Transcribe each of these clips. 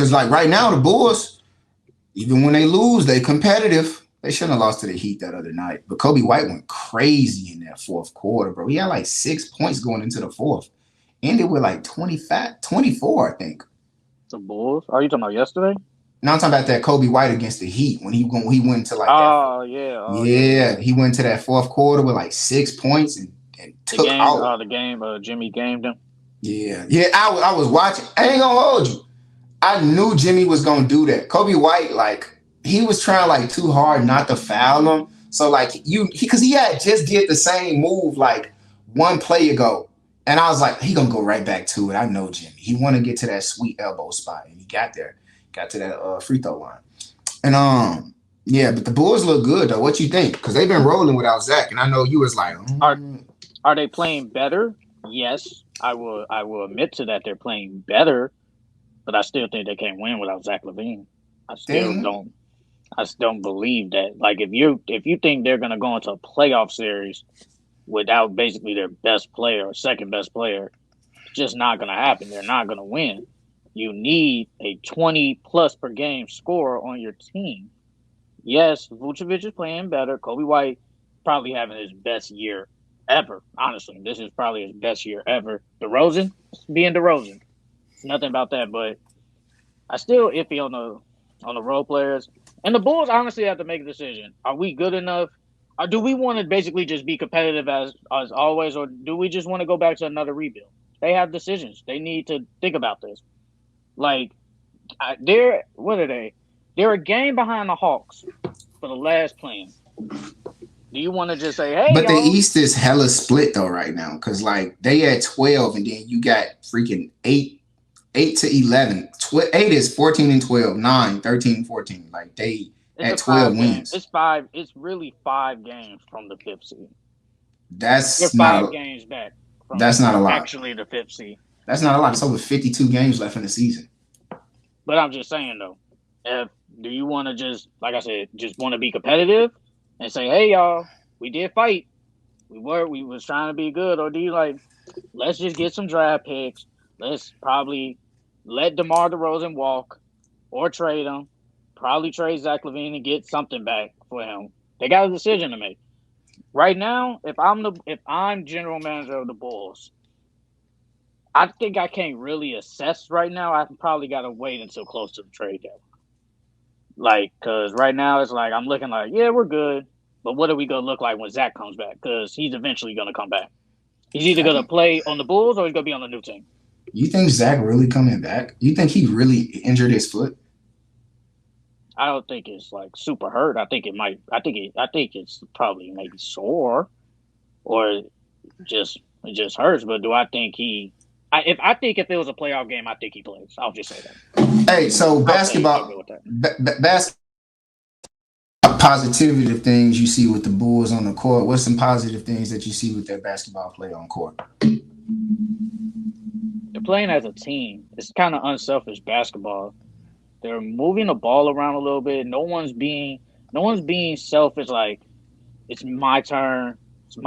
Because like right now, the Bulls, even when they lose, they competitive. They shouldn't have lost to the Heat that other night. But Kobe White went crazy in that fourth quarter, bro. He had like 6 points going into the fourth. Ended with like 24, I think. The Bulls? Are you talking about yesterday? Now I'm talking about that Kobe White against the Heat when he went to like that. Oh yeah, Yeah, he went to that fourth quarter with like 6 points and took out. The game. Jimmy gamed him. Yeah, yeah. I was watching. I ain't gonna hold you. I knew Jimmy was gonna do that. Kobe White, like he was trying like too hard not to foul him. So like because he had just did the same move like one play ago, and I was like, he gonna go right back to it. I know Jimmy. He want to get to that sweet elbow spot, and he got there, got to that free throw line, and yeah. But the Bulls look good though. What you think? Because they've been rolling without Zach, and I know you was like, Are they playing better? Yes, I will. I will admit to that they're playing better, but I still think they can't win without Zach LaVine. I still damn. don't. I still don't believe that. Like if you think they're gonna go into a playoff series without basically their best player or second best player, it's just not gonna happen. They're not gonna win. You need a 20 plus per game scorer on your team. Yes, Vucevic is playing better. Kobe White probably having his best year ever. Honestly, this is probably his best year ever. DeRozan being DeRozan. It's nothing about that, but I still iffy on the role players. And the Bulls honestly have to make a decision. Are we good enough? Or do we want to basically just be competitive as always, or do we just want to go back to another rebuild? They have decisions. They need to think about this. Like, what are they? They're a game behind the Hawks for the last plan. Do you want to just say, hey, But the y'all? East is hella split though right now because like they at 12 and then you got freaking 8 to 11. 8 is 14 and 12, 9, 13 and 14. Like they It's at a 12 5 game. wins. It's really 5 games from the fifth seed. They're That's not five a games back that's from not a lot. actually the fifth seed. That's not a lot. It's over 52 games left in the season. But I'm just saying though, if do you want to just like I said, just want to be competitive and say, hey y'all, we did fight, we was trying to be good, or do you like let's just get some draft picks, let's probably let DeMar DeRozan walk or trade him, probably trade Zach LaVine and get something back for him. They got a decision to make right now. If I'm general manager of the Bulls, I think I can't really assess right now. I probably got to wait until close to the trade deadline. Like, because right now it's like I'm looking like, yeah, we're good, but what are we gonna look like when Zach comes back? Because he's eventually gonna come back. He's either Zach, gonna play on the Bulls or he's gonna be on the new team. you think Zach really coming back? You think he really injured his foot? I don't think it's like super hurt. I think it might. I think it's probably maybe sore or just it just hurts. But do I think he? I think if it was a playoff game, I think he plays. I'll just say that. Hey, so I'll go basketball, with that. basketball positivity things you see with the Bulls on the court. What's some positive things that you see with their basketball play on court? They're playing as a team. It's kind of unselfish basketball. They're moving the ball around a little bit. No one's being selfish. Like it's my turn. It's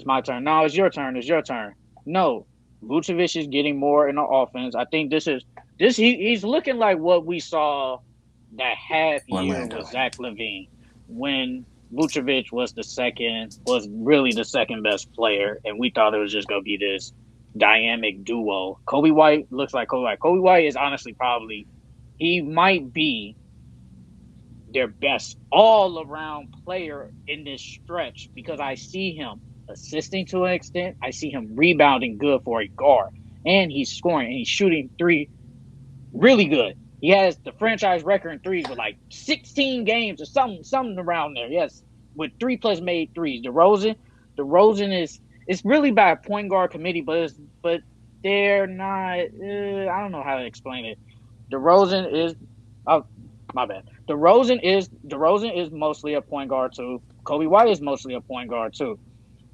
my turn. No, it's your turn. It's your turn. No, Vucevic is getting more in the offense. I think he's looking like what we saw that half year Orlando. with Zach LaVine when Vucevic was really the second best player, and we thought it was just gonna be this dynamic duo. Kobe White looks like Kobe White. Kobe White is honestly probably he might be their best all around player in this stretch because I see him assisting to an extent. I see him rebounding good for a guard. And he's scoring and he's shooting three really good. He has the franchise record in threes with like 16 games or something around there. Yes, with 3+ made threes. DeRozan is it's really by a point guard committee, but they're not. I don't know how to explain it. DeRozan is. Oh, my bad. DeRozan is mostly a point guard too. Kobe White is mostly a point guard too.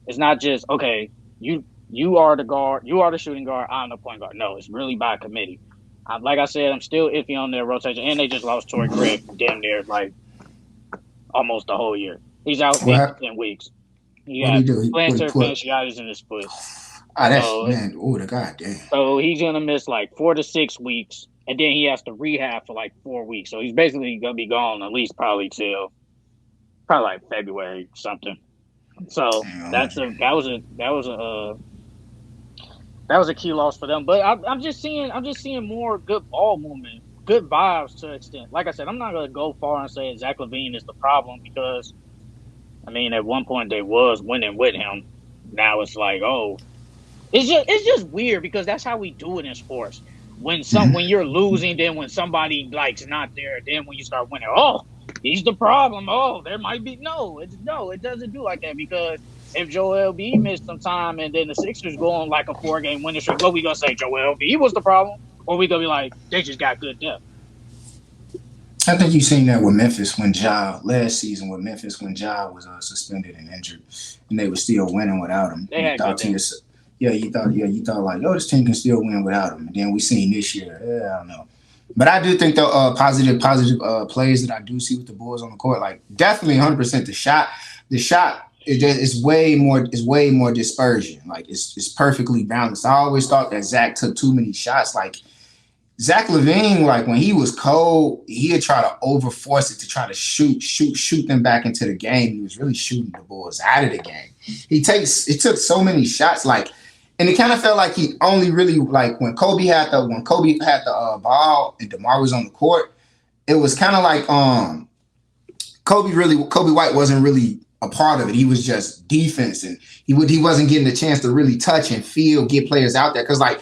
It's not just okay. You are the guard. You are the shooting guard. I'm the point guard. No, it's really by committee. Like I said, I'm still iffy on their rotation, and they just lost Torrey Craig damn near like almost the whole year. He's out What 8 to 10 weeks. He what do you got do? What he plantar put? fasciitis in his foot, Ah, that's so man. Oh, the goddamn. so he's gonna miss like 4 to 6 weeks. and then he has to rehab for like 4 weeks. So he's basically gonna be gone at least probably till probably like February something. So that was a key loss for them. But I'm just seeing more good ball movement, good vibes to an extent. Like I said, I'm not gonna go far and say Zach LaVine is the problem because I mean at one point they was winning with him. Now it's like, oh, it's just weird because that's how we do it in sports. When you're losing, then when somebody like's not there, then when you start winning, oh, he's the problem. Oh, there might be it doesn't do like that because if Joel B missed some time and then the Sixers go on like a 4 game winning streak, what we gonna say? Joel B was the problem, or we gonna be like they just got good depth? I think you seen that with Memphis when Ja last season with Memphis when Ja was suspended and injured, and they were still winning without him. They You had thought good to depth. yourself, you thought like, oh, this team can still win without him. And then we seen this year, I don't know. But I do think the positive plays that I do see with the Bulls on the court, like definitely 100% the shot is way more dispersion. Like it's perfectly balanced. I always thought that Zach took too many shots. Like Zach LaVine, like when he was cold, he'd try to overforce it to try to shoot them back into the game. He was really shooting the Bulls out of the game. It took so many shots, like, and it kind of felt like he only really like when Kobe had the ball and DeMar was on the court. It was kind of like Kobe White wasn't really a part of it. He was just defense, and he wasn't getting the chance to really touch and feel, get players out there because like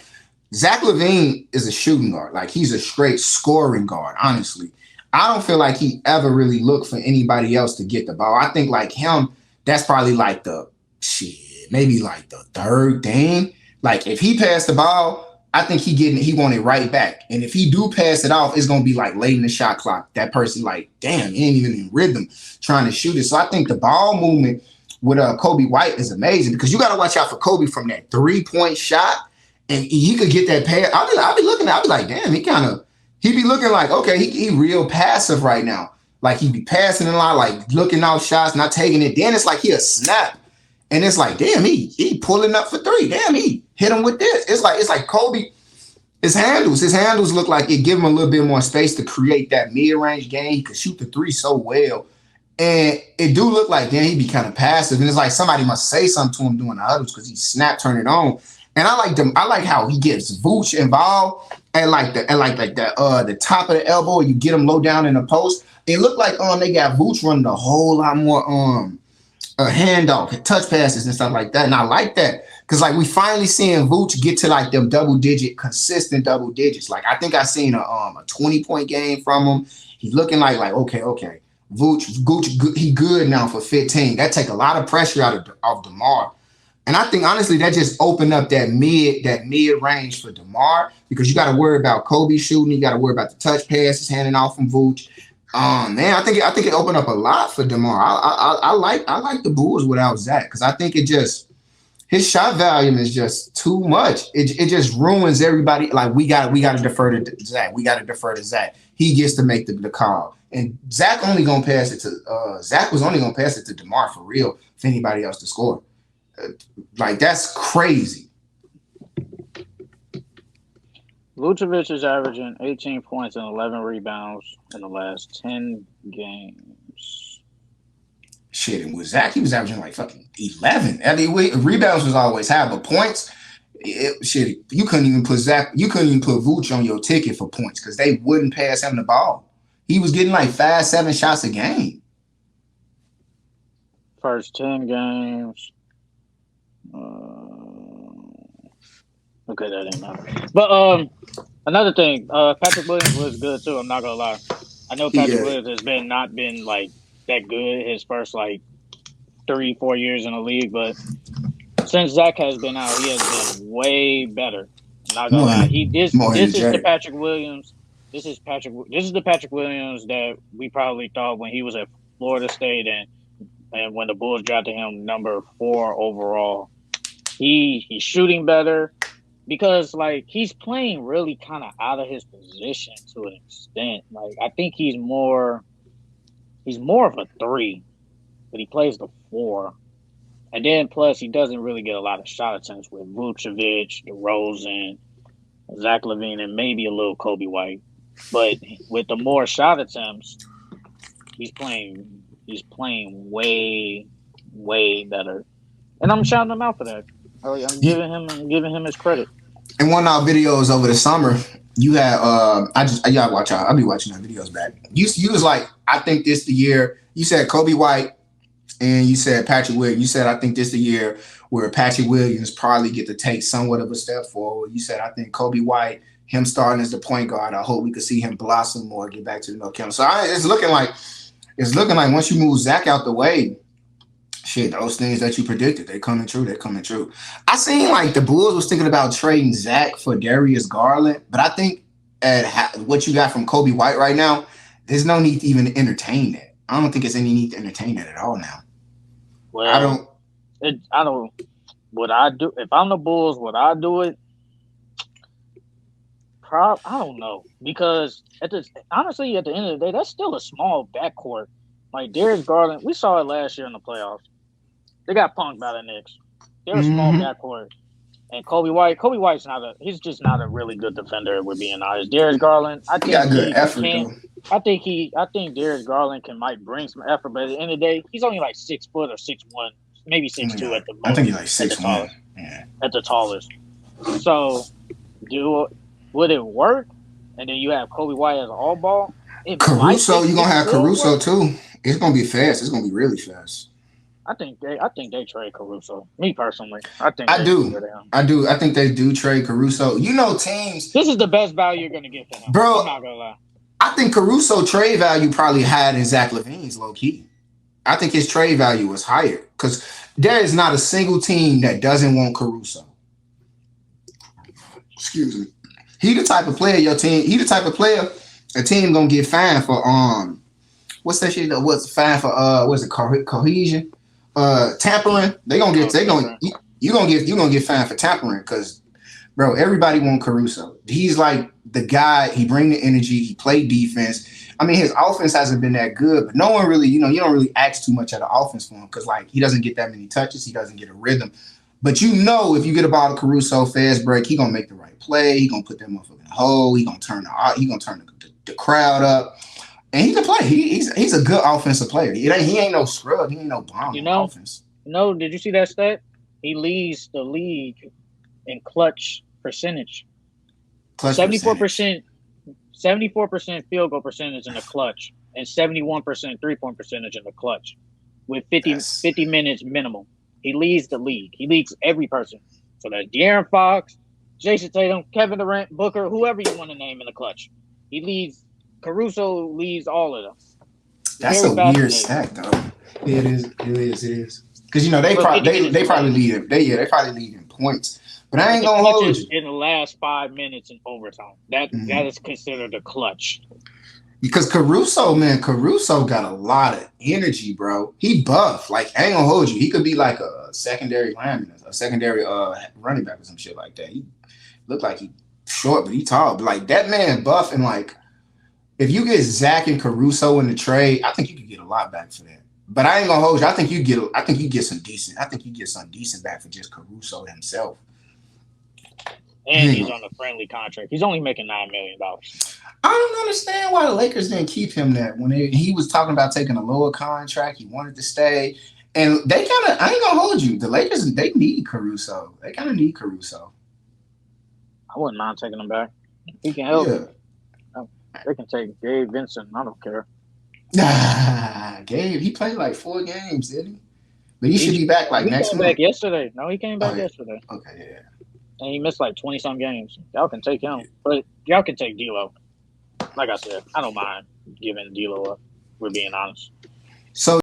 Zach LaVine is a shooting guard. Like he's a straight scoring guard, honestly. I don't feel like he ever really looked for anybody else to get the ball. I think like him, that's probably like the shit, maybe like the third thing. Like if he passed the ball, I think he want it right back. And if he do pass it off, it's gonna be like late in the shot clock. That person like, damn, he ain't even in rhythm trying to shoot it. So I think the ball movement with Kobe White is amazing because you got to watch out for Kobe from that 3-point shot and he could get that pass. I'll be looking at, I'll be like, damn, he be looking like, okay, he real passive right now. Like he be passing a lot, like looking out shots, not taking it. Then it's like he'll snap. And it's like, damn, he pulling up for three. Damn, he hit him with this. It's like Kobe, his handles look like it give him a little bit more space to create that mid-range game. He could shoot the three so well. And it do look like then he be kind of passive. And it's like somebody must say something to him doing the huddles because he snap, turn it on. And I like them. I like how he gets Vooch involved and like the top of the elbow. You get him low down in the post. It looked like they got Vooch running a whole lot more handoff, touch passes and stuff like that. And I like that because like we finally seeing Vooch get to like them consistent double digits. Like I think I seen a 20-point game from him. He's looking like okay, Vooch, he good now for 15. That take a lot of pressure out of DeMar. And I think honestly that just opened up that mid range for DeMar because you got to worry about Kobe shooting, you got to worry about the touch passes handing off from Vooch. Man, I think it opened up a lot for DeMar. I like the Bulls without Zach because I think his shot volume is just too much. It just ruins everybody. Like we got to defer to Zach. We got to defer to Zach. He gets to make the call. And Zach was only gonna pass it to DeMar for real for anybody else to score. Like that's crazy. Vucevic is averaging 18 points and 11 rebounds in the last 10 games. Shit, and with Zach, he was averaging like fucking 11. I mean, rebounds was always high, but points, you couldn't even put Vooch on your ticket for points because they wouldn't pass him the ball. He was getting like 5-7 shots a game. First 10 games. Okay, that didn't matter. But another thing, Patrick Williams was good too. I'm not gonna lie. I know Patrick Williams has not been like that good his first like 3-4 years in the league, but since Zach has been out, he has been way better. I'm not gonna lie. This is the Patrick Williams. This is the Patrick Williams that we probably thought when he was at Florida State and when the Bulls drafted him number 4 overall. He's shooting better because like he's playing really kind of out of his position to an extent. Like I think he's more of a 3, but he plays the 4. And then plus he doesn't really get a lot of shot attempts with Vucevic, DeRozan, Zach LaVine, and maybe a little Kobe White. But with the more shot attempts, he's playing way better. And I'm shouting him out for that. I'm You, giving him his credit. in one of our videos over the summer, you had I gotta watch out. I'll be watching our videos back. You was like, I think this the year. You said Kobe White and you said Patrick Williams. You said I think this the year where Patrick Williams probably get to take somewhat of a step forward. You said I think Kobe White, him starting as the point guard. I hope we could see him blossom more, get back to the North Carolina. So it's looking like once you move Zach out the way, shit, those things that you predicted, they coming true. They're coming true. I seen like the Bulls was thinking about trading Zach for Darius Garland, but I think what you got from Kobe White right now, there's no need to even entertain that. I don't think there's any need to entertain that at all now. Well, I don't. I don't. Would I do if I'm the Bulls? Would I do it? I don't know because honestly, at the end of the day, that's still a small backcourt. Like Darius Garland, we saw it last year in the playoffs. They got punked by the Knicks. They're a small backcourt. And Kobe White's he's just not a really good defender, if we're being honest. Darius Garland, I He think got good effort can. though. I think Darius Garland might bring some effort, but at the end of the day, he's only like 6 foot or 6'1", maybe 6'2" at the most. I think he's like at the 6'1". tallest. Yeah. At the tallest. So, would it work? And then you have Kobe White as an all ball. Caruso, you're gonna have Caruso too. It's gonna be fast. It's gonna be really fast. I think they trade Caruso. Me personally, I do. I think they do trade Caruso. You know, teams. This is the best value you're gonna get for him, bro. I'm not gonna lie. I think Caruso trade value probably higher than Zach LaVine's low key. I think his trade value was higher because there is not a single team that doesn't want Caruso. Excuse me. He the type of player a team gonna get fined for what's that shit that was fined for what's it cohesion? Tampering. You're gonna get fined for tampering because bro, everybody want Caruso. He's like the guy, he bring the energy, he play defense. I mean, his offense hasn't been that good, but no one really, you don't really ask too much of the offense for him because like he doesn't get that many touches, he doesn't get a rhythm. But if you get a ball to Caruso fast break, he gonna make the right play. He gonna put that motherfucker in the hole. He gonna turn the crowd up, and he can play. He's a good offensive player. He ain't no scrub. He ain't no bomb on offense. No, did you see that stat? He leads the league in clutch percentage. 74% field goal percentage in the clutch, and 71% 3-point percentage in the clutch, with 50 minutes minimum. He leads the league. He leads every person. So that's De'Aaron Fox, Jason Tatum, Kevin Durant, Booker, whoever you want to name in the clutch. Caruso leads all of them. That's a weird stat, though. It is. Because they probably lead him. They probably lead in points. But I ain't gonna hold you. In the last 5 minutes in overtime, that is considered a clutch. Because Caruso got a lot of energy, bro. He buff. Like, I ain't gonna hold you. He could be like a secondary lineman, a secondary running back or some shit like that. He looked like he short, but he tall. But like that man buff, and like if you get Zach and Caruso in the trade, I think you could get a lot back for that. But I ain't gonna hold you. I think you get some decent back for just Caruso himself. And he's on a friendly contract. He's only making $9 million. I don't understand why the Lakers didn't keep him that when he was talking about taking a lower contract. He wanted to stay. And they I ain't gonna hold you. The Lakers, they need Caruso. They kind of need Caruso. I wouldn't mind taking him back. He can help. Yeah. They can take Gabe Vincent. I don't care. Gabe, he played like 4 games, didn't he? But he should be back like next month. He came back yesterday. No, he came back yesterday. Okay, yeah. And he missed like 20-some games. Y'all can take him. But y'all can take D'Lo. Like I said, I don't mind giving D'Lo up. We're being honest. So